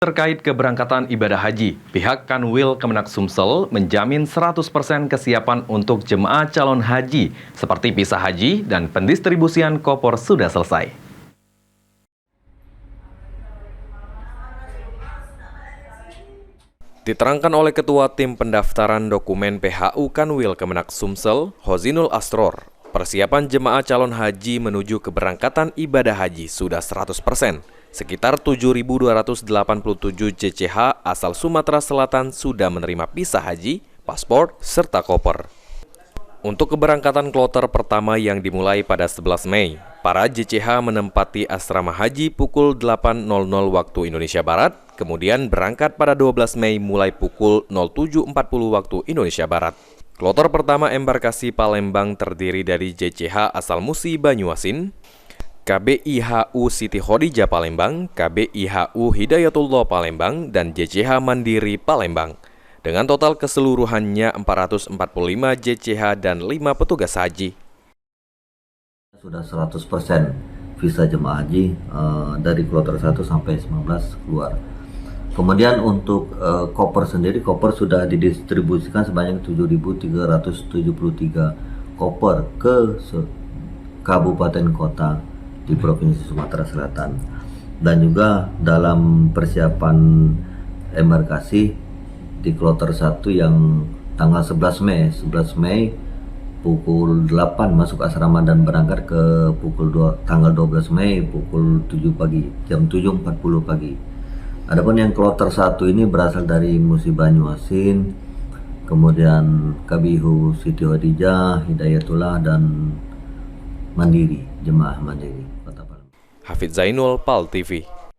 Terkait keberangkatan ibadah haji, pihak Kanwil Kemenak Sumsel menjamin 100% kesiapan untuk jemaah calon haji, seperti visa haji dan pendistribusian koper sudah selesai. Diterangkan oleh Ketua Tim Pendaftaran Dokumen PHU Kanwil Kemenak Sumsel, Hozinul Astror, persiapan jemaah calon haji menuju keberangkatan ibadah haji sudah 100%. Sekitar 7.287 JCH asal Sumatera Selatan sudah menerima visa haji, paspor, serta koper. Untuk keberangkatan kloter pertama yang dimulai pada 11 Mei, para JCH menempati asrama haji pukul 8.00 waktu Indonesia Barat, kemudian berangkat pada 12 Mei mulai pukul 07.40 waktu Indonesia Barat. Kloter pertama embarkasi Palembang terdiri dari JCH asal Musi Banyuasin, KBIHU Siti Khadijah Palembang, KBIHU Hidayatullah Palembang, dan JCH Mandiri Palembang. Dengan total keseluruhannya 445 JCH dan 5 petugas haji. Sudah 100% visa jemaah haji dari kloter 1 sampai 19 keluar. Kemudian untuk koper sendiri, koper sudah didistribusikan sebanyak 7.373 koper ke kabupaten kota di Provinsi Sumatera Selatan. Dan juga dalam persiapan embarkasi di kloter 1 yang tanggal 11 Mei pukul 8 masuk asrama dan berangkat ke tanggal 12 Mei pukul 7 pagi, jam 7.40 pagi. Adapun yang kloter 1 ini berasal dari Musi Banyuasin, kemudian KBIHU Siti Khadijah, Hidayatullah, dan Mandiri, jemaah Mandiri Kota Palembang. Hafidz Zainul, PAL TV.